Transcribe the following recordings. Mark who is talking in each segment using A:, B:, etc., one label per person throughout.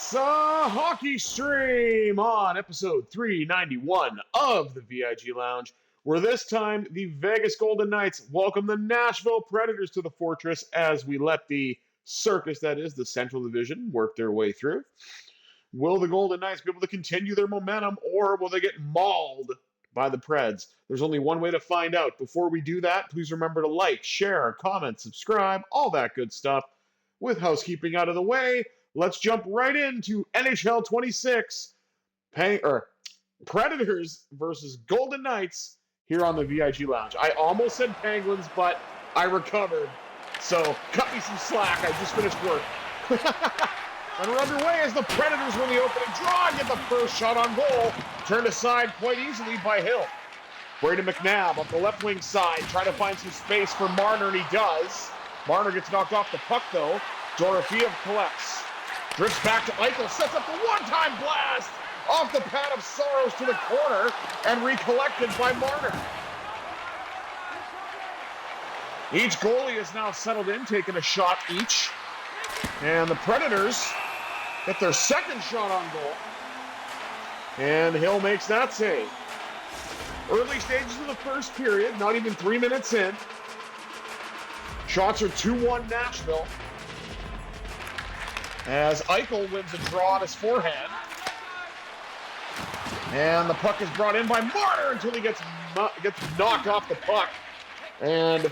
A: It's a hockey stream on episode 391 of the VIG Lounge, where this time the Vegas Golden Knights welcome the Nashville Predators to the Fortress as we let the circus that is the Central Division work their way through. Will the Golden Knights be able to continue their momentum, or will they get mauled by the Preds? There's only one way to find out. Before we do that, please remember to like, share, comment, subscribe, all that good stuff. With housekeeping out of the way, let's jump right into NHL 26, Predators versus Golden Knights here on the VIG Lounge. I almost said Penguins, but I recovered. So cut me some slack. I just finished work. And we're underway as the Predators win the opening draw and get the first shot on goal. Turned aside quite easily by Hill. Brayden McNabb up the left wing side, trying to find some space for Marner, and he does. Marner gets knocked off the puck, though. Dorofeev collects. Drifts back to Eichel, sets up the one-time blast off the pad of Saros to the corner and recollected by Marner. Each goalie is now settled in, taking a shot each. And the Predators get their second shot on goal. And Hill makes that save. Early stages of the first period, not even 3 minutes in. Shots are 2-1 Nashville. As Eichel wins a draw on his forehand. And the puck is brought in by Marner until he gets knocked off the puck. And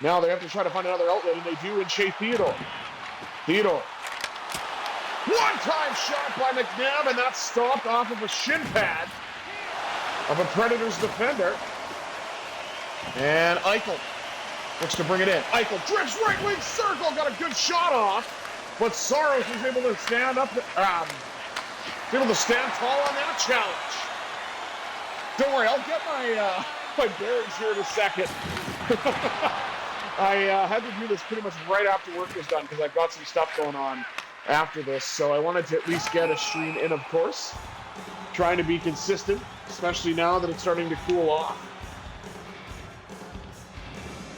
A: now they have to try to find another outlet, and they do in Shea Theodore. Theodore. One-time shot by McNabb, and that's stopped off of a shin pad of a Predators defender. And Eichel looks to bring it in. Eichel drifts right wing circle, got a good shot off, but Saros was able to stand up, able to stand tall on that challenge. Don't worry, I'll get my bearings here in a second. I had to do this pretty much right after work was done because I've got some stuff going on after this, so I wanted to at least get a stream in, of course. Trying to be consistent, especially now that it's starting to cool off.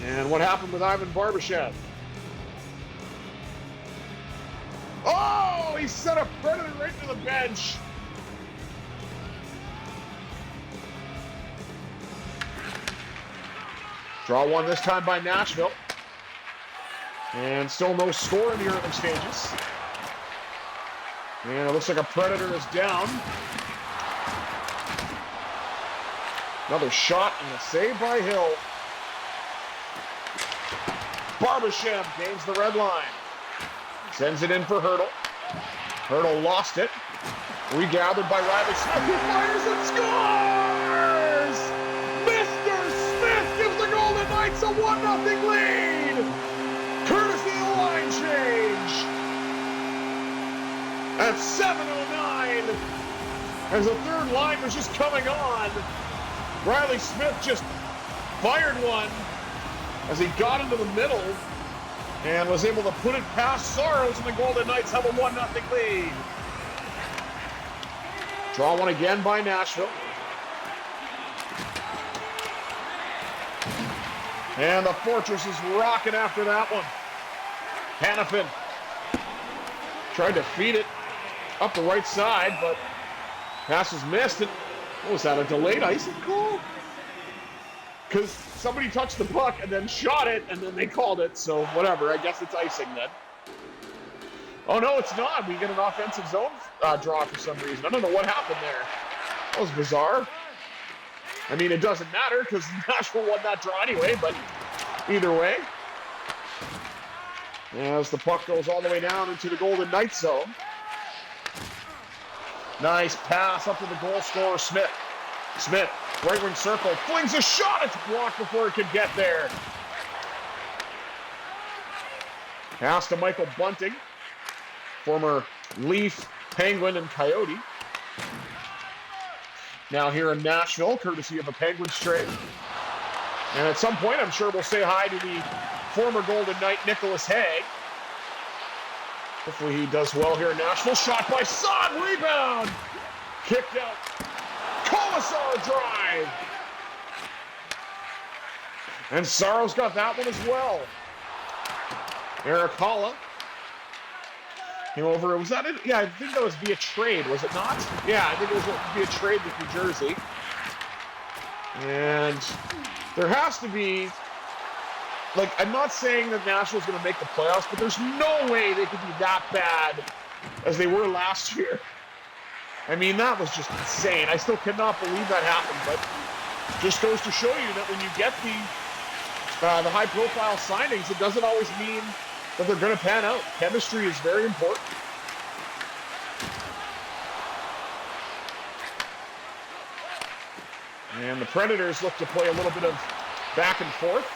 A: And what happened with Ivan Barbashev? Oh, he sent a Predator right to the bench. Draw one this time by Nashville. And still no score in the early stages. And it looks like a Predator is down. Another shot and a save by Hill. Barbashev gains the red line. Sends it in for Hurdle. Hurdle lost it. Regathered by Riley Smith, who fires and scores! Mr. Smith gives the Golden Knights a 1-0 lead! Courtesy of the line change! At 7:09, as the third line was just coming on, Riley Smith just fired one as he got into the middle and was able to put it past Saros, and the Golden Knights have a 1-0 lead. Draw one again by Nashville. And the Fortress is rocking after that one. Hanifin tried to feed it up the right side, but pass was missed. And what was that, a delayed icing call? Because somebody touched the puck and then shot it, and then they called it, so whatever. I guess it's icing then. Oh, no, it's not. We get an offensive zone draw for some reason. I don't know what happened there. That was bizarre. I mean, it doesn't matter because Nashville won that draw anyway, but either way. As the puck goes all the way down into the Golden Knights zone. Nice pass up to the goal scorer, Smith. Smith, right wing circle, flings a shot. It's blocked before it could get there. Pass to Michael Bunting, former Leaf, Penguin, and Coyote. Now here in Nashville, courtesy of a Penguins trade. And at some point, I'm sure we'll say hi to the former Golden Knight, Nicholas Hague. Hopefully he does well here in Nashville. Shot by Saad, rebound! Kicked out. Commissar drive! And Saros got that one as well. Eric Holla Came over. Was that it? Yeah, I think that was via trade, was it not? Yeah, I think it was via trade with New Jersey. And there has to be, like, I'm not saying that Nashville's going to make the playoffs, but there's no way they could be that bad as they were last year. I mean, that was just insane. I still cannot believe that happened, but just goes to show you that when you get the high-profile signings, it doesn't always mean that they're going to pan out. Chemistry is very important. And the Predators look to play a little bit of back and forth,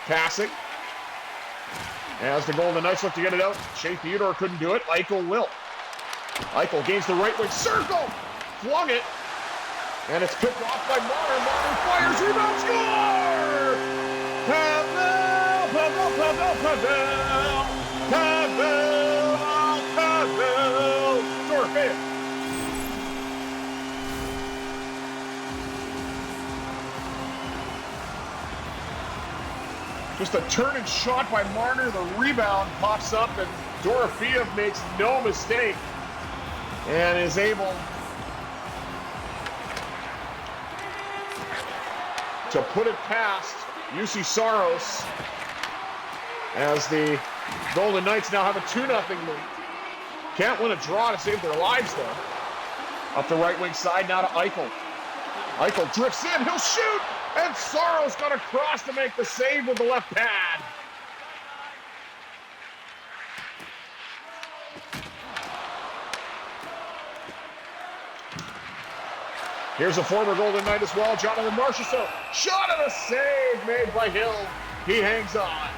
A: passing. As the Golden Knights look to get it out, Shea Theodore couldn't do it. Eichel will. Eichel gains the right wing circle, flung it, and it's picked off by Marner. Marner fires, rebound, score! Pavel, Pavel, Pavel, Pavel, Pavel, Dorfman. Just a turn and shot by Marner. The rebound pops up, and Dorofeev makes no mistake and is able to put it past UC Saros as the Golden Knights now have a 2-0 lead. Can't win a draw to save their lives, though. Up the right wing side now to Eichel. Eichel drifts in, he'll shoot, and Saros got across to make the save with the left pad. Here's a former Golden Knight as well, Jonathan Marchessault. Shot and a save made by Hill. He hangs on.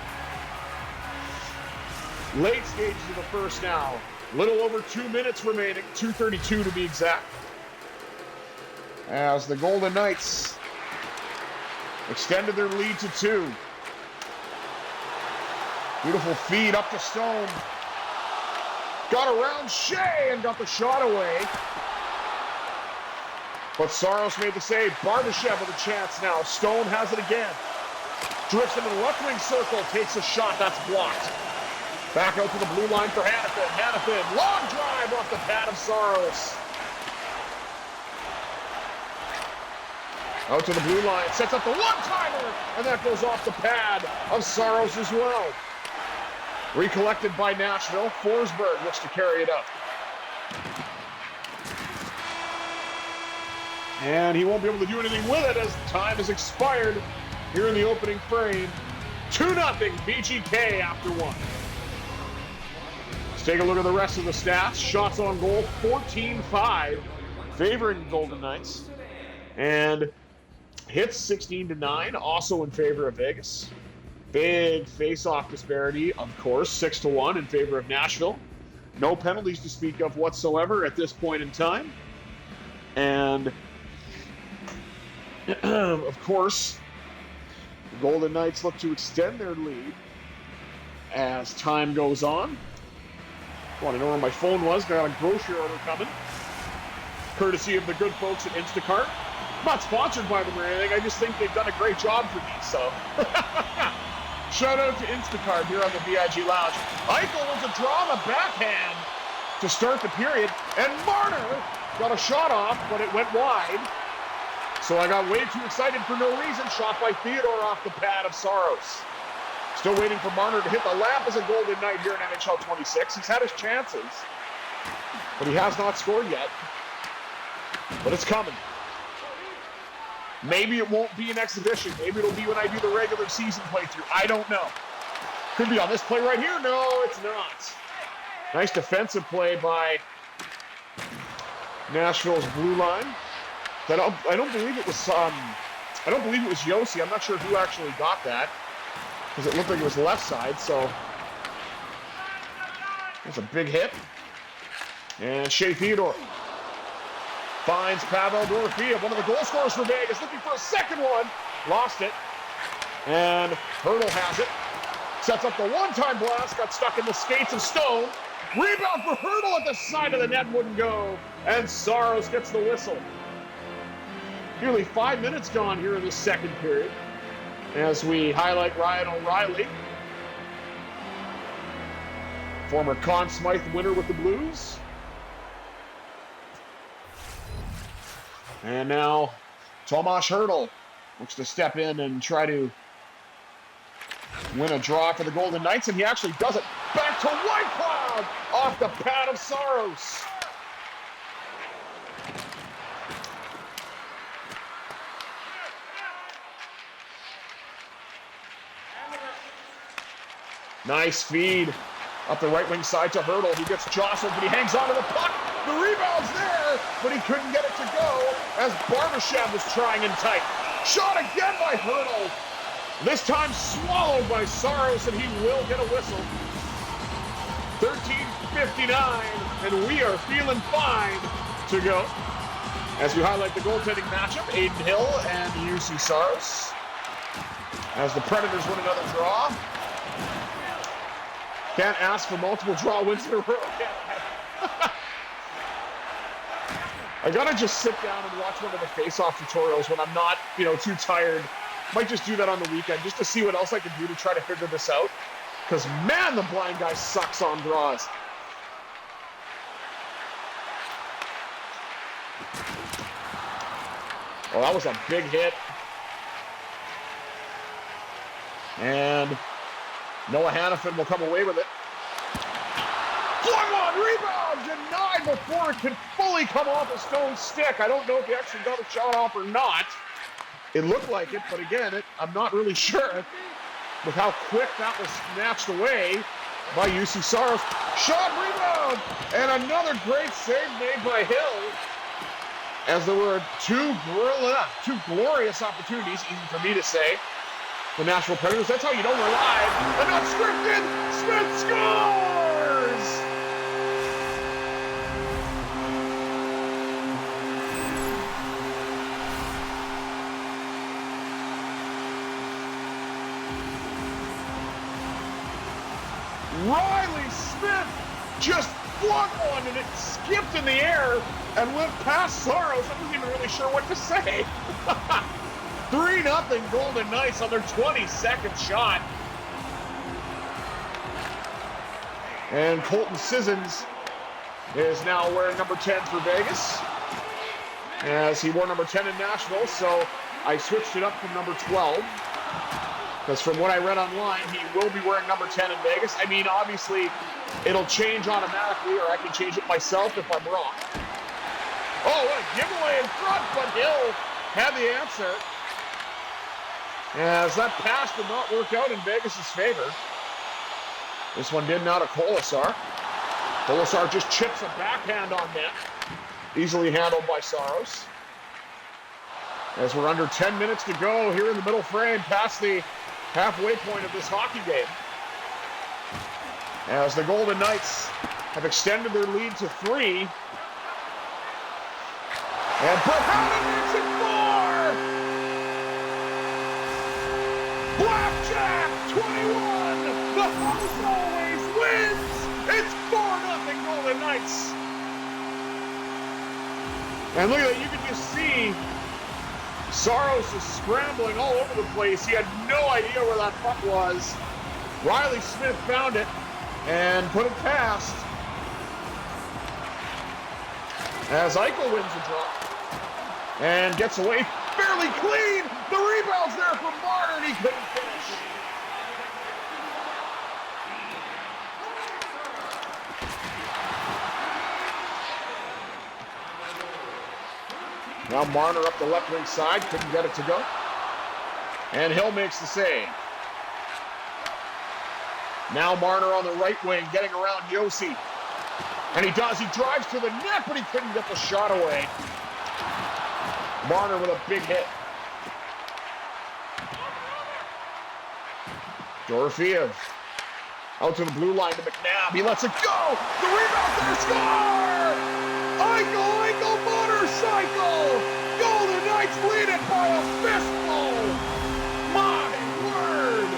A: Late stages of the first now. Little over 2 minutes remaining, 2:32 to be exact. As the Golden Knights extended their lead to 2. Beautiful feed up to Stone. Got around Shea and got the shot away. But Saros made the save. Barbashev with a chance now. Stone has it again. Drifts into the left wing circle. Takes a shot. That's blocked. Back out to the blue line for Hanifin. Hanifin, long drive off the pad of Saros. Out to the blue line. Sets up the one-timer. And that goes off the pad of Saros as well. Recollected by Nashville. Forsberg looks to carry it up. And he won't be able to do anything with it as time has expired here in the opening frame. 2-0 VGK after 1. Let's take a look at the rest of the stats. Shots on goal, 14-5, favoring Golden Knights. And hits, 16-9, also in favor of Vegas. Big face-off disparity, of course, 6-1 in favor of Nashville. No penalties to speak of whatsoever at this point in time. And of course, the Golden Knights look to extend their lead as time goes on. I want to know where my phone was. Got a grocery order coming, courtesy of the good folks at Instacart. I'm not sponsored by them or anything. I just think they've done a great job for me. So, shout out to Instacart here on the VIG Lounge. Eichel was a draw on the backhand to start the period, and Marner got a shot off, but it went wide. So I got way too excited for no reason. Shot by Theodore off the pad of Saros. Still waiting for Marner to hit the lamp as a Golden Knight here in NHL 26. He's had his chances, but he has not scored yet. But it's coming. Maybe it won't be an exhibition. Maybe it'll be when I do the regular season playthrough. I don't know. Could be on this play right here. No, it's not. Nice defensive play by Nashville's blue line. I don't believe it was Yossi. I'm not sure who actually got that because it looked like it was left side. So there's a big hit, and Shea Theodore finds Pavel Dorofeev, one of the goal scorers for Vegas, looking for a second one. Lost it, and Hurdle has it. Sets up the one-time blast. Got stuck in the skates of Stone. Rebound for Hurdle at the side of the net, wouldn't go, and Saros gets the whistle. Nearly 5 minutes gone here in the second period as we highlight Ryan O'Reilly. former Conn Smythe winner with the Blues. And now Tomas Hertl looks to step in and try to win a draw for the Golden Knights, and he actually does it. Back to Whitecloud off the pad of Saros. Nice feed up the right wing side to Hertl. He gets jostled, but he hangs on to the puck. The rebound's there, but he couldn't get it to go as Barbashev was trying in tight. Shot again by Hertl. This time swallowed by Saros, and he will get a whistle. 13:59, and we are feeling fine to go. As we highlight the goaltending matchup, Aiden Hill and UC Saros. As the Predators win another draw. Can't ask for multiple draw wins in a row. I gotta just sit down and watch one of the face-off tutorials when I'm not, too tired. Might just do that on the weekend just to see what else I can do to try to figure this out. Because, man, the blind guy sucks on draws. Oh, that was a big hit. And Noah Hannafin will come away with it. Flung on, rebound, denied before it could fully come off a stone stick. I don't know if he actually got a shot off or not. It looked like it, but again, I'm not really sure with how quick that was snatched away by UC Saros. Shot, rebound, and another great save made by Hill. As there were two glorious opportunities, easy for me to say, the Nashville Predators. That's how you know we're live. And not scripted. Smith scores! Riley Smith just flung one, and it skipped in the air and went past Saros. I wasn't even really sure what to say. 3-0 Golden Knights on their 22nd shot. And Colton Sissons is now wearing number 10 for Vegas, as he wore number 10 in Nashville, so I switched it up from number 12. Because from what I read online, he will be wearing number 10 in Vegas. I mean, obviously, it'll change automatically, or I can change it myself if I'm wrong. Oh, what a giveaway in front, but Hill had the answer. As that pass did not work out in Vegas' favor. This one did not to Kolesar. Kolesar just chips a backhand on net. Easily handled by Saros. As we're under 10 minutes to go here in the middle frame, past the halfway point of this hockey game. As the Golden Knights have extended their lead to 3. And propelled makes it 4! Blackjack 21! The house always wins! It's 4-0 Golden Knights! And look at that, you can just see Saros is scrambling all over the place. He had no idea where that puck was. Riley Smith found it and put it past. As Eichel wins the draw and gets away fairly clean. The rebound's there from Marner, and he couldn't finish. Now Marner up the left wing side, couldn't get it to go. And Hill makes the save. Now Marner on the right wing, getting around Yossi. And he does, he drives to the net, but he couldn't get the shot away. Marner with a big hit. Dorofeev out to the blue line to McNabb. He lets it go. The rebound there, score! Eichel, motorcycle! Golden Knights lead it by a fistful! My word!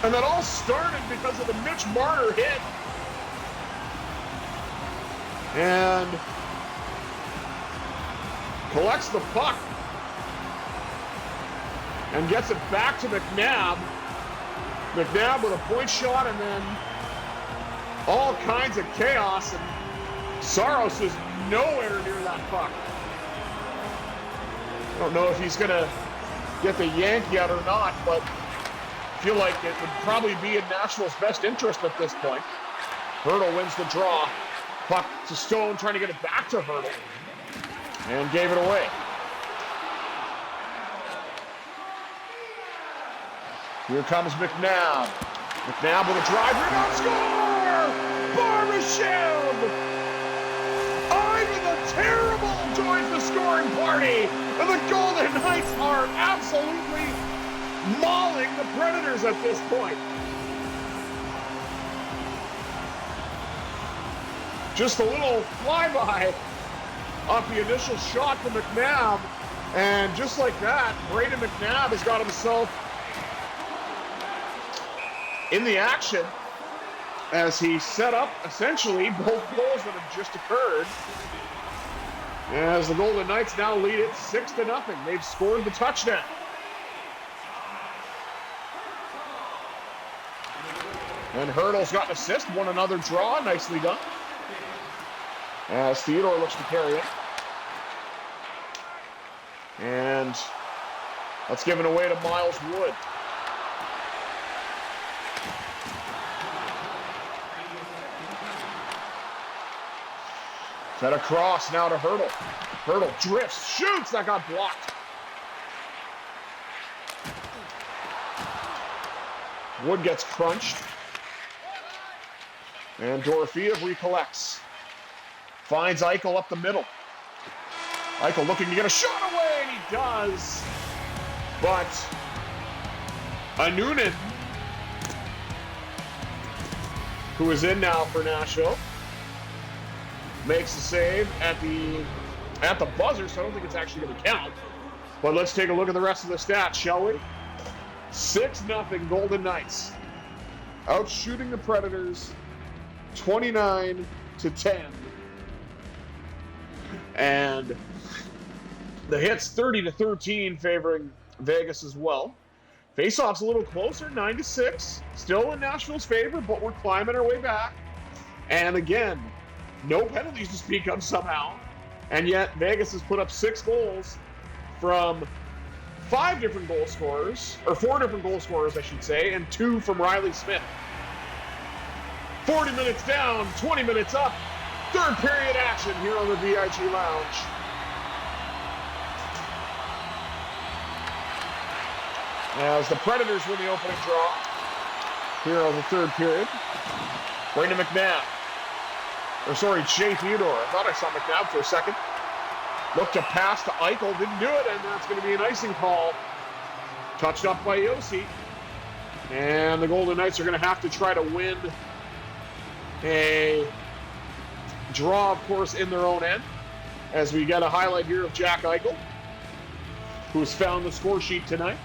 A: And that all started because of the Mitch Marner hit. And collects the puck. and gets it back to McNabb. McNabb with a point shot, and then all kinds of chaos, and Saros is nowhere near that puck. I don't know if he's going to get the yank yet or not, but I feel like it would probably be in Nashville's best interest at this point. Hurdle wins the draw. Puck to Stone, trying to get it back to Hurdle, and gave it away. Here comes McNabb. McNabb with a drive, rebound, score! Barbashev! Ivan the Terrible joins the scoring party, and the Golden Knights are absolutely mauling the Predators at this point. Just a little flyby off the initial shot from McNabb, and just like that, Brayden McNabb has got himself in the action as he set up essentially both goals that have just occurred. As the Golden Knights now lead it 6-0. They've scored the touchdown. And Hurdle's got an assist, won another draw, nicely done. As Theodore looks to carry it. And that's given away to Miles Wood. Set across now to Hurdle. Hurdle drifts, shoots, that got blocked. Wood gets crunched. And Dorofeev recollects. Finds Eichel up the middle. Eichel looking to get a shot away, and he does. But Anunen, who is in now for Nashville, makes the save at the buzzer, so I don't think it's actually going to count. But let's take a look at the rest of the stats, shall we? 6-0 Golden Knights. Out shooting the Predators 29-10. And the hits 30-13 favoring Vegas as well. Faceoff's a little closer, 9-6. Still in Nashville's favor, but we're climbing our way back. And again, no penalties to speak of somehow. And yet Vegas has put up 6 goals from 5 different goal scorers, or 4 different goal scorers, I should say, and 2 from Riley Smith. 40 minutes down, 20 minutes up. Third period action here on the VIG Lounge. As the Predators win the opening draw here on the third period. Brayden McNabb. Shea Theodore. I thought I saw McNabb for a second. Looked to pass to Eichel, didn't do it, and that's going to be an icing call. Touched up by Yossi. And the Golden Knights are going to have to try to win a draw, of course, in their own end. As we get a highlight here of Jack Eichel, who's found the score sheet tonight.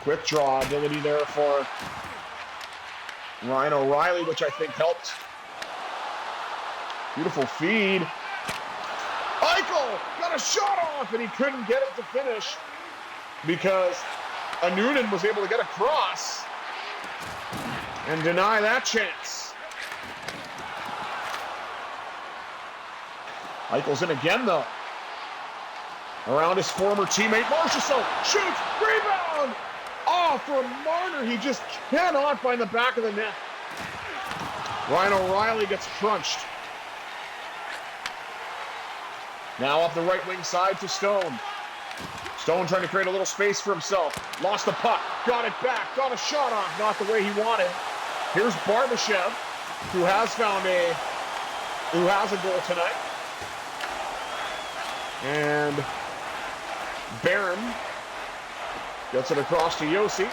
A: Quick draw ability there for Ryan O'Reilly, which I think helped. Beautiful feed. Eichel got a shot off, and he couldn't get it to finish because Anunen was able to get across and deny that chance. Eichel's in again, though. Around his former teammate, Marchessault shoots, rebound! Oh, for Marner, he just cannot find the back of the net. Ryan O'Reilly gets crunched. Now up the right wing side to Stone. Stone trying to create a little space for himself. Lost the puck, got it back, got a shot off, not the way he wanted. Here's Barbashev, who has a goal tonight. And Barron gets it across to Yossi.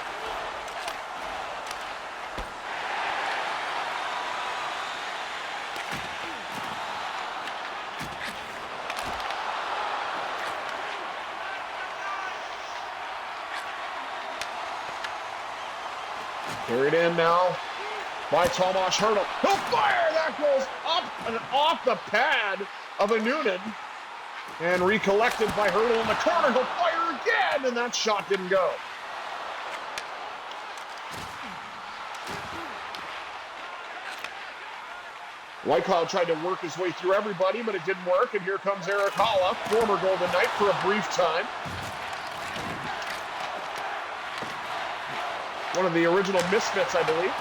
A: Carried in now. by Tomas Hertl. He'll fire! That goes up and off the pad of a Noonan. And recollected by Hertl in the corner. He'll fire again, and that shot didn't go. Whitecloud tried to work his way through everybody, but it didn't work. And here comes Eric Holla, former Golden Knight, for a brief time. One of the original Misfits, I believe.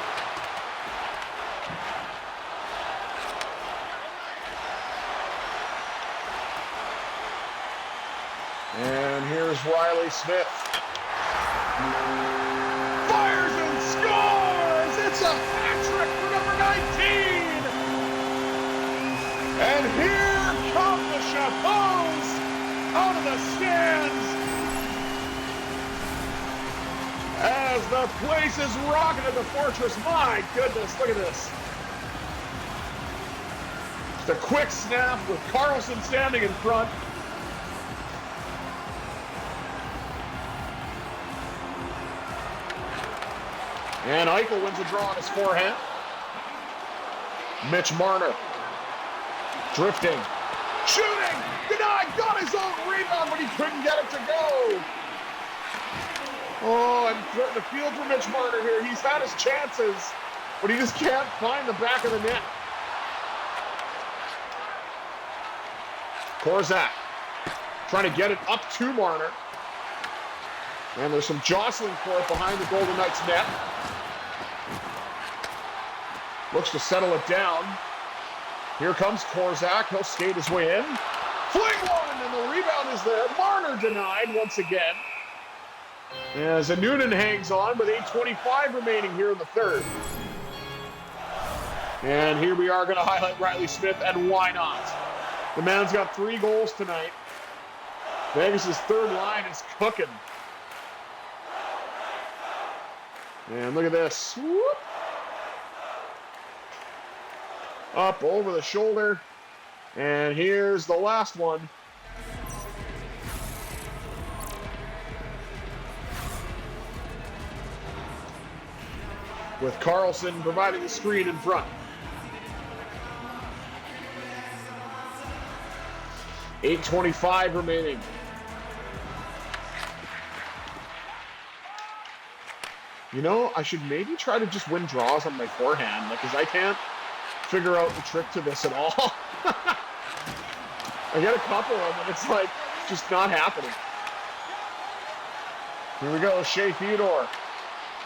A: And here's Riley Smith. Fires and scores! It's a hat trick for number 19! And here come the Chapeaus out of the stands as the place is rocking at the Fortress. My goodness, look at this. Just a quick snap with Carlson standing in front. And Eichel wins a draw on his forehand. Mitch Marner. Drifting. Shooting! Denied! Got his own rebound, but he couldn't get it to go! Oh, I'm starting to feel for Mitch Marner here. He's had his chances, but he just can't find the back of the net. Korzak trying to get it up to Marner. And there's some jostling for it behind the Golden Knights net. Looks to settle it down. Here comes Korzak. He'll skate his way in. Fling one, and the rebound is there. Marner denied once again. As Noonan hangs on with 8:25 remaining here in the third. And here we are going to highlight Riley Smith, and why not? The man's got 3 goals tonight. Vegas' third line is cooking. And look at this. Whoop. Up over the shoulder. And here's the last one. With Carlson providing the screen in front. 8:25 remaining. You know, I should maybe try to just win draws on my forehand, because I can't figure out the trick to this at all. I get a couple of them, and it's like just not happening. Here we go, Shea Theodore.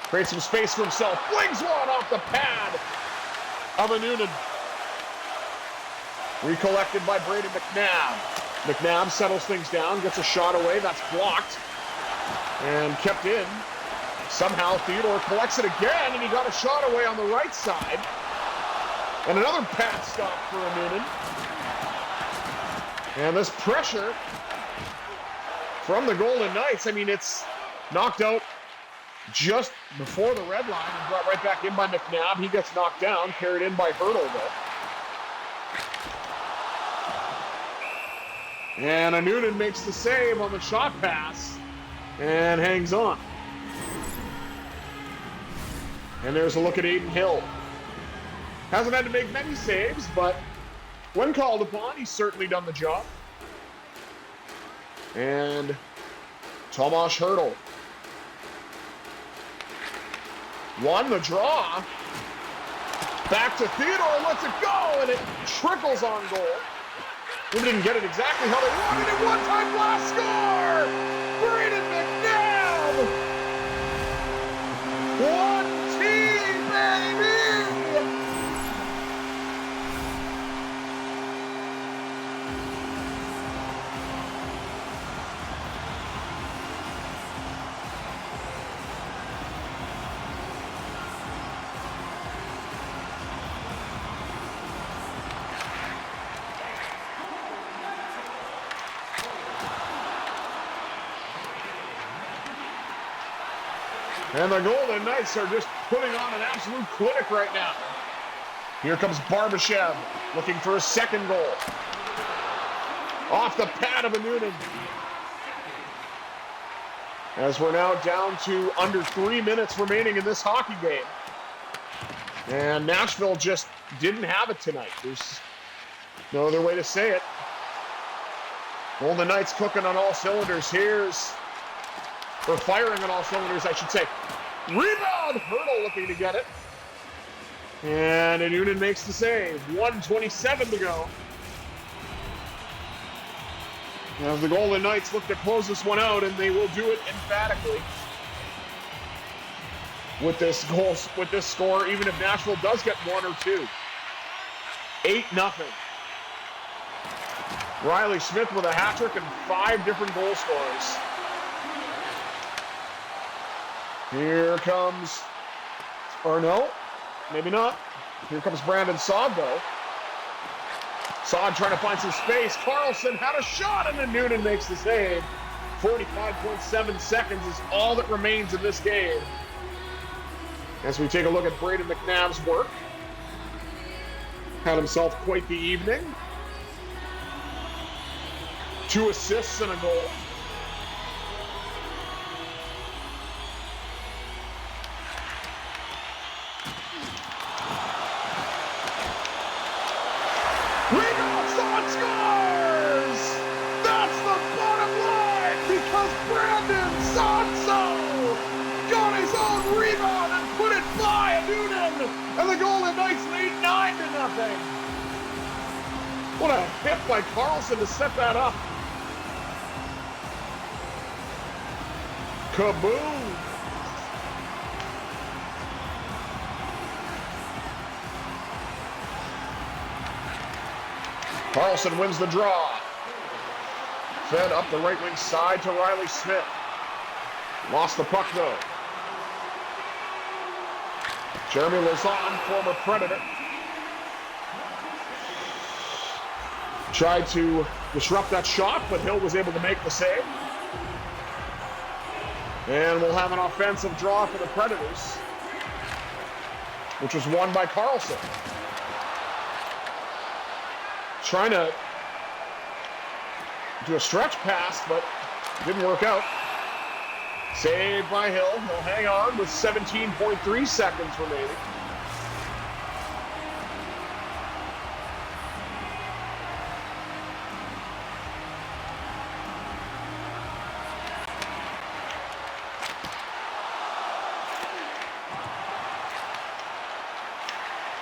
A: Creates some space for himself. Flings one off the pad of a Noonan. Recollected by Braden McNabb. McNabb settles things down, gets a shot away. That's blocked and kept in. Somehow Theodore collects it again, and he got a shot away on the right side. And another pad stop for a Noonan. And this pressure from the Golden Knights, I mean, it's knocked out just before the red line and brought right back in by McNabb. He gets knocked down, carried in by Hertl, though. And a Noonan makes the save on the shot pass and hangs on. And there's a look at Aiden Hill. Hasn't had to make many saves, but when called upon, he's certainly done the job. And Tomas Hertl won the draw. Back to Theodore, lets it go, and it trickles on goal. We didn't get it exactly how they wanted it. One-time blast score! Braden McNabb! One team, baby! And the Golden Knights are just putting on an absolute clinic right now. Here comes Barbashev looking for a second goal. Off the pad of a Noonan. As we're now down to under 3 minutes remaining in this hockey game. And Nashville just didn't have it tonight. There's no other way to say it. Golden Knights cooking on all cylinders. Or firing on all cylinders, I should say. Rebound! Hurdle looking to get it. And Noonan makes the save. 1:27 to go. As the Golden Knights look to close this one out, and they will do it emphatically. With this score, even if Nashville does get one or two. 8-0. Riley Smith with a hat trick and 5 different goal scorers. Here comes, or no, maybe not. Here comes Brandon Saad, though. Saad trying to find some space. Carlson had a shot, and then Noonan makes the save. 45.7 seconds is all that remains in this game. As we take a look at Braden McNabb's work. Had himself quite the evening. 2 assists and a goal. Rebound, scores! That's the bottom line because Brandon Saad got his own rebound and put it by Noonan, and the Golden Knights lead 9-0. What a hit by Carlson to set that up. Kaboom! Carlson wins the draw. Fed up the right wing side to Riley Smith. Lost the puck though. Jeremy Lauzon, former Predator. Tried to disrupt that shot, but Hill was able to make the save. And we'll have an offensive draw for the Predators, which was won by Carlson. Trying to do a stretch pass, but didn't work out. Saved by Hill. He'll hang on with 17.3 seconds remaining.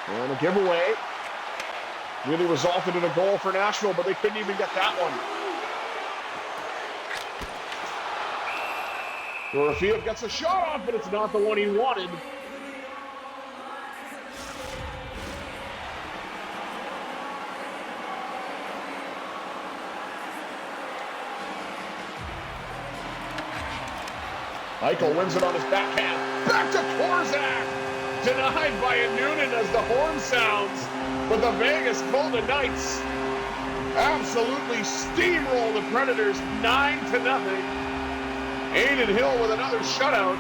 A: And a giveaway really resulted in a goal for Nashville, but they couldn't even get that one. Dorofeev gets a shot off, but it's not the one he wanted. Eichel wins it on his backhand. Back to Korzak! Denied by a Noonan as the horn sounds. But the Vegas Golden Knights absolutely steamroll the Predators 9-0. Aiden Hill with another shutout.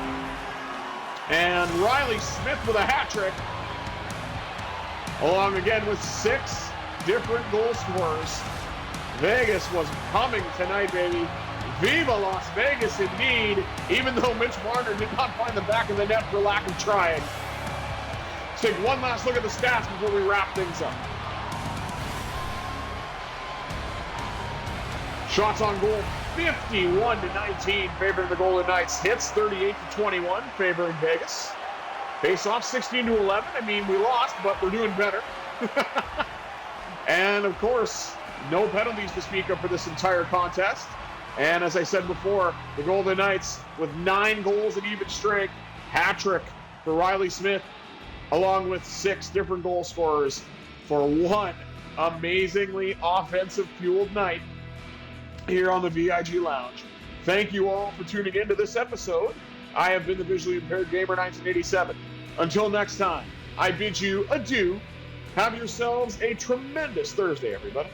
A: And Riley Smith with a hat trick. Along again with 6 different goal scorers. Vegas was coming tonight, baby. Viva Las Vegas indeed, even though Mitch Marner did not find the back of the net for lack of trying. Let's take one last look at the stats before we wrap things up. Shots on goal, 51-19, favoring the Golden Knights. Hits, 38-21, favoring Vegas. Face-off, 16-11. I mean, we lost, but we're doing better. And, of course, no penalties to speak of for this entire contest. And as I said before, the Golden Knights with 9 goals at even strength. Hat-trick for Riley Smith, along with 6 different goal scorers for one amazingly offensive-fueled night here on the VIG Lounge. Thank you all for tuning into this episode. I have been the Visually Impaired Gamer 1987. Until next time, I bid you adieu. Have yourselves a tremendous Thursday, everybody.